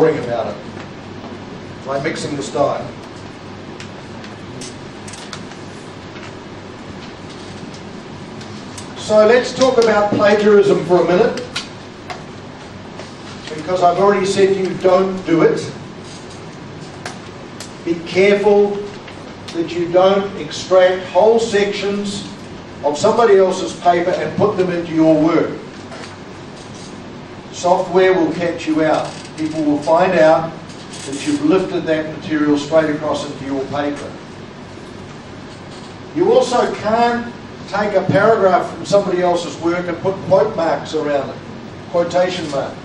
boring about it. Like mixing the style. So let's talk about plagiarism for a minute, because I've already said you don't do it. Be careful that you don't extract whole sections of somebody else's paper and put them into your work. Software will catch you out. People will find out that you've lifted that material straight across into your paper. You also can't take a paragraph from somebody else's work and put quote marks around it, quotation marks.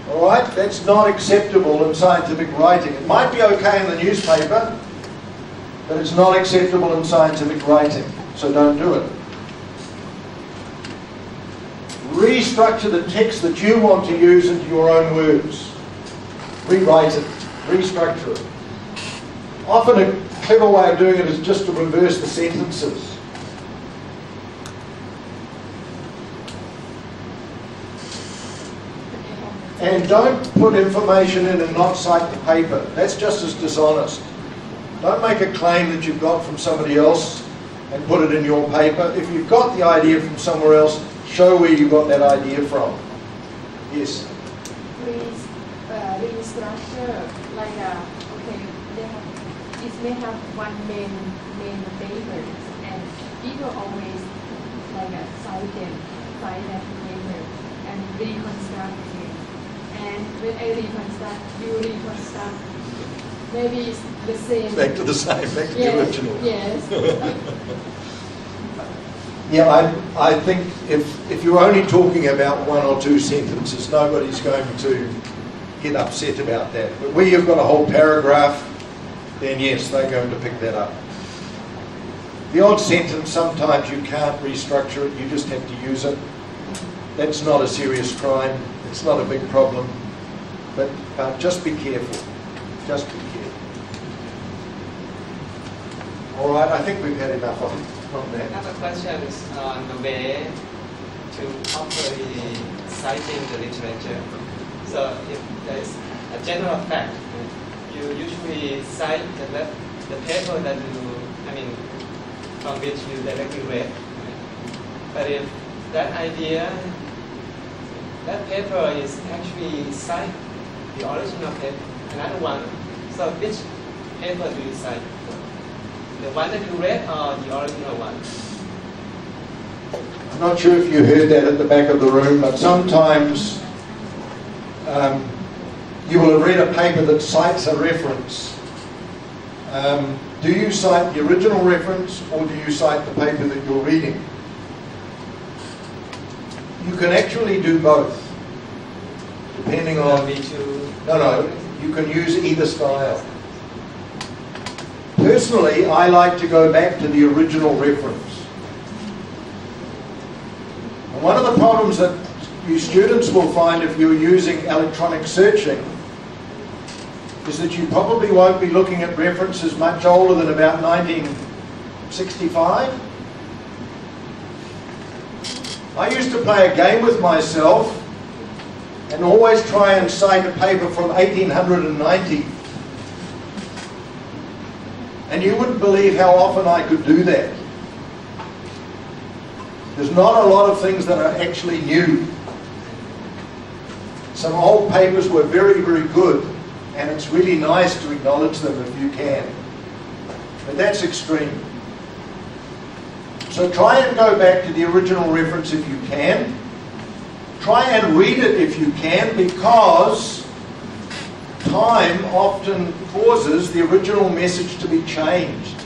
All right, that's not acceptable in scientific writing. It might be okay in the newspaper, but it's not acceptable in scientific writing, so don't do it. Restructure the text that you want to use into your own words. Rewrite it, restructure it. Often a clever way of doing it is just to reverse the sentences. And don't put information in and not cite the paper. That's just as dishonest. Don't make a claim that you've got from somebody else and put it in your paper. If you've got the idea from somewhere else, show where you got that idea from. Yes? Restructure, like okay, it may have one main paper, and people always like cite that paper and reconstruct it. And when I reconstruct, you reconstruct. Maybe it's the same. Back to the same, back to the original. Yes. Yeah, I think if you're only talking about one or two sentences, nobody's going to get upset about that. But where you've got a whole paragraph, then yes, they're going to pick that up. The odd sentence, sometimes you can't restructure it, you just have to use it. That's not a serious crime, it's not a big problem. But just be careful, just be careful. All right, I think we've had enough on that. Another question is on the way to properly citing the literature. So if there is a general fact, you usually cite the paper that from which you directly read. But if that idea, that paper is actually cite the original paper, another one. So which paper do you cite? The one that you read or the original one? I'm not sure if you heard that at the back of the room, but sometimes you will have read a paper that cites a reference. Do you cite the original reference or do you cite the paper that you're reading? You can actually do both, depending on... No, you can use either style. Personally, I like to go back to the original reference. And one of the problems that you students will find if you're using electronic searching is that you probably won't be looking at references much older than about 1965. I used to play a game with myself and always try and cite a paper from 1890. And you wouldn't believe how often I could do that. There's not a lot of things that are actually new. Some old papers were very, very good, and it's really nice to acknowledge them if you can. But that's extreme. So try and go back to the original reference if you can. Try and read it if you can, because time often causes the original message to be changed.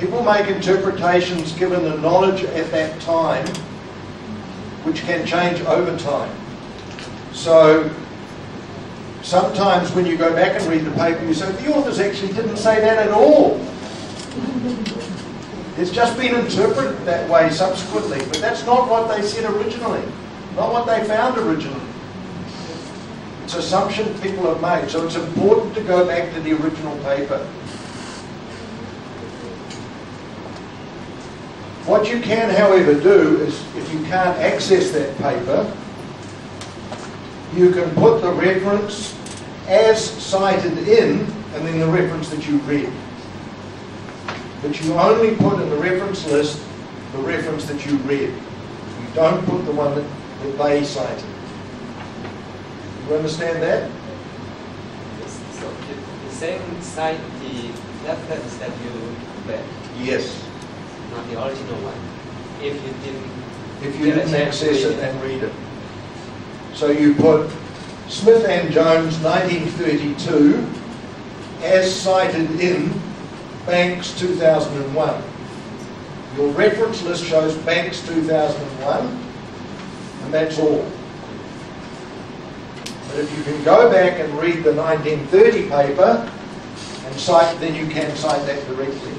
People make interpretations given the knowledge at that time, which can change over time. So sometimes when you go back and read the paper, you say, the authors actually didn't say that at all. It's just been interpreted that way subsequently, but that's not what they said originally, not what they found originally. It's assumptions people have made, so it's important to go back to the original paper. What you can, however, do is, if you can't access that paper, you can put the reference as cited in, and then the reference that you read. But you only put in the reference list the reference that you read. You don't put the one that they cited. You understand that? So the same cite the reference that you read, Yes. not the original one. If you didn't Access it and read it. So you put Smith and Jones 1932 as cited in Banks 2001. Your reference list shows Banks 2001, and that's all. But if you can go back and read the 1930 paper and cite, then you can cite that directly.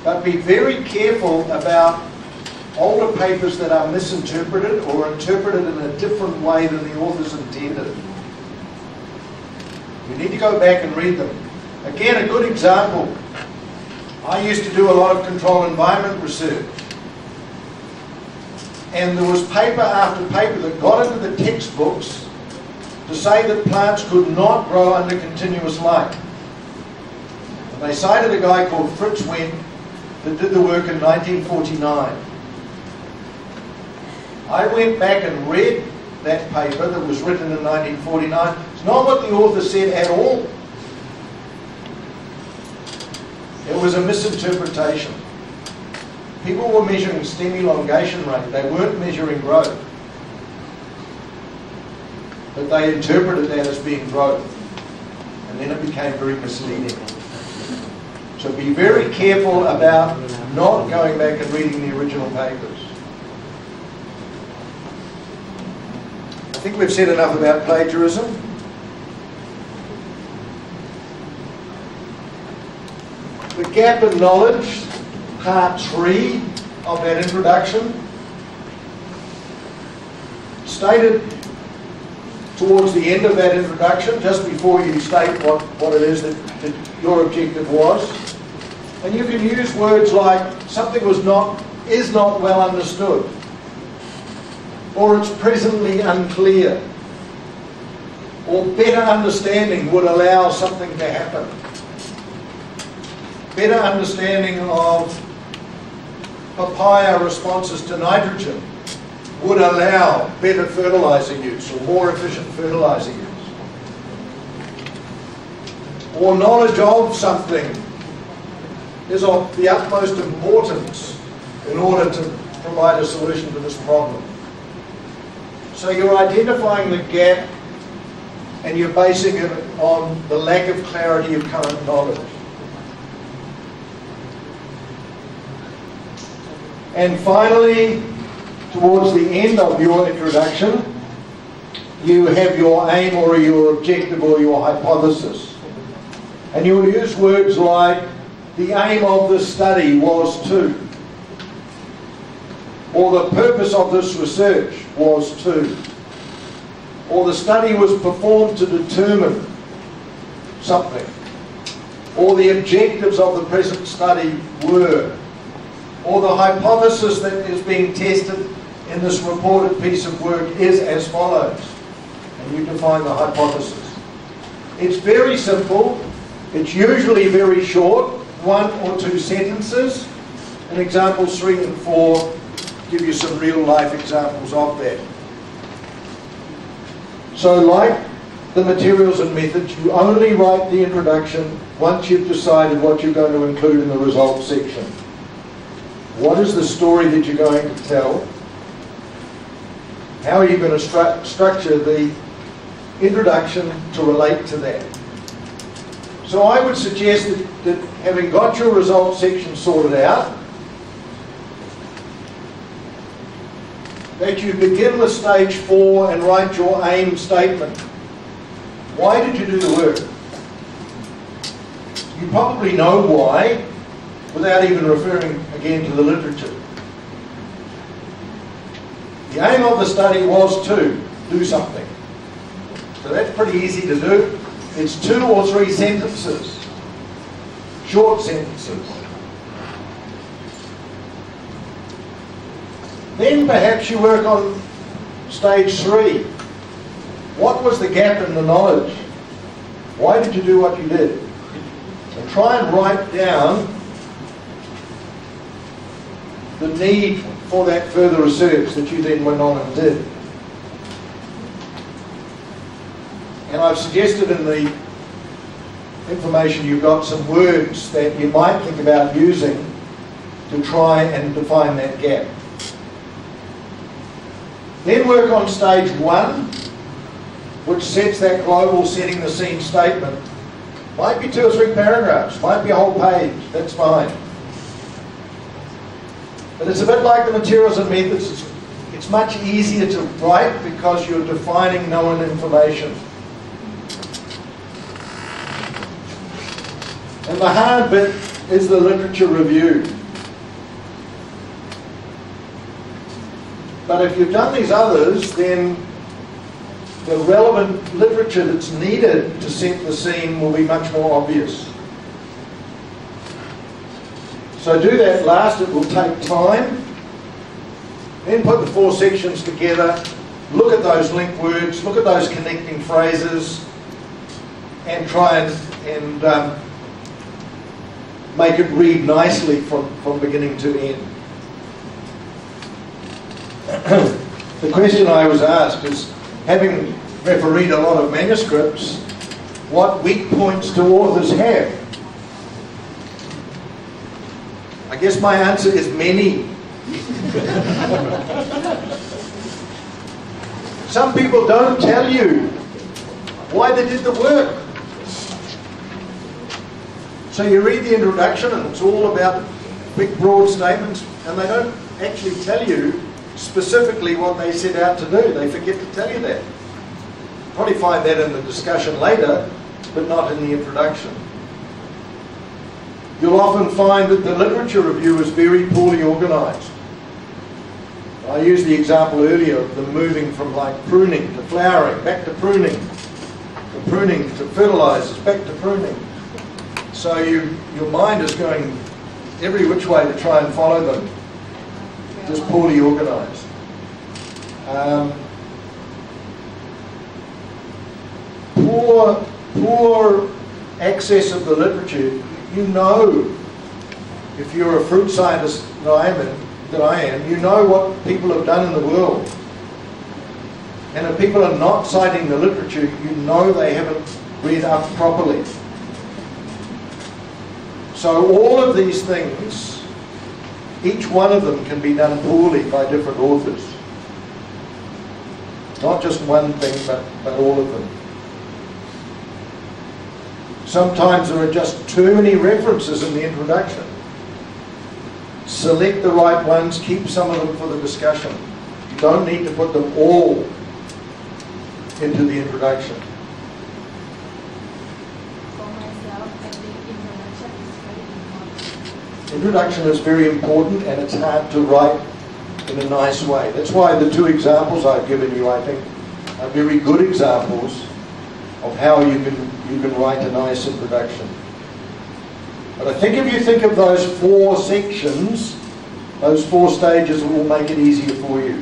But be very careful about older papers that are misinterpreted or interpreted in a different way than the authors intended. You need to go back and read them. Again, a good example. I used to do a lot of controlled environment research. And there was paper after paper that got into the textbooks to say that plants could not grow under continuous light. And they cited a guy called Fritz Wendt that did the work in 1949. I went back and read that paper that was written in 1949. It's not what the author said at all. It was a misinterpretation. People were measuring stem elongation rate. They weren't measuring growth. But they interpreted that as being growth. And then it became very misleading. So be very careful about not going back and reading the original papers. I think we've said enough about plagiarism. The gap in knowledge, part 3 of that introduction, stated towards the end of that introduction, just before you state what it is that your objective was. And you can use words like something is not well understood, or it's presently unclear, or better understanding would allow something to happen. Better understanding of papaya responses to nitrogen would allow better fertilizer use or more efficient fertilizer use. Or knowledge of something is of the utmost importance in order to provide a solution to this problem. So you're identifying the gap and you're basing it on the lack of clarity of current knowledge. And finally, towards the end of your introduction, you have your aim or your objective or your hypothesis. And you will use words like, the aim of this study was to, or the purpose of this research was to, or the study was performed to determine something, or the objectives of the present study were, or the hypothesis that is being tested in this reported piece of work is as follows. And you define the hypothesis. It's very simple. It's usually very short, 1 or 2 sentences. And examples 3 and 4 give you some real life examples of that. So like the materials and methods, you only write the introduction once you've decided what you're going to include in the results section. What is the story that you're going to tell? How are you going to structure the introduction to relate to that? So I would suggest that having got your results section sorted out, that you begin with stage 4 and write your aim statement. Why did you do the work? You probably know why, without even referring again to the literature. The aim of the study was to do something. So that's pretty easy to do. It's 2 or 3 sentences, short sentences. Then perhaps you work on Stage 3. What was the gap in the knowledge? Why did you do what you did? And try and write down the need for that further research that you then went on and did. And I've suggested in the information you've got some words that you might think about using to try and define that gap. Then work on stage 1, which sets that global setting the scene statement. Might be 2 or 3 paragraphs, might be a whole page, that's fine. But it's a bit like the materials and methods. It's much easier to write because you're defining known information. And the hard bit is the literature review. But if you've done these others, then the relevant literature that's needed to set the scene will be much more obvious. So do that last, it will take time. Then put the 4 sections together, look at those link words, look at those connecting phrases, and try and make it read nicely from beginning to end. The question I was asked is, having refereed a lot of manuscripts, what weak points do authors have? I guess my answer is many. Some people don't tell you why they did the work. So you read the introduction and it's all about big broad statements, and they don't actually tell you specifically what they set out to do. They forget to tell you that. Probably find that in the discussion later, but not in the introduction. You'll often find that the literature review is very poorly organised. I used the example earlier of them moving from like pruning to flowering, back to pruning to fertilisers, back to pruning. So your mind is going every which way to try and follow them. Just poorly organised. Poor access of the literature. You know, if you're a fruit scientist that I am, you know what people have done in the world. And if people are not citing the literature, you know they haven't read up properly. So all of these things, each one of them can be done poorly by different authors. Not just one thing, but all of them. Sometimes there are just too many references in the introduction. Select the right ones, keep some of them for the discussion. You don't need to put them all into the introduction. For myself, I think introduction is very important. Introduction is very important, and it's hard to write in a nice way. That's why the 2 examples I've given you, I think, are very good examples of how you can write a nice introduction. But I think if you think of those 4 sections, those 4 stages, it will make it easier for you.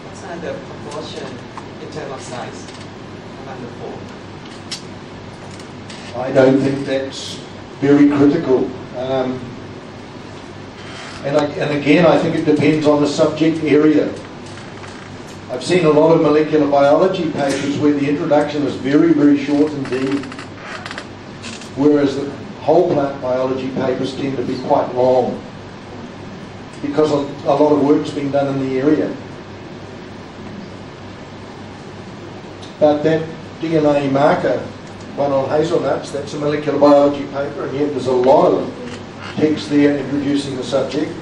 What's the proportion in terms of size among the 4? I don't think that's very critical. And again, I think it depends on the subject area. I've seen a lot of molecular biology papers where the introduction is very, very short indeed, whereas the whole plant biology papers tend to be quite long because a lot of work's been done in the area. But that DNA marker one on hazelnuts, that's a molecular biology paper, and yet there's a lot of text there introducing the subject.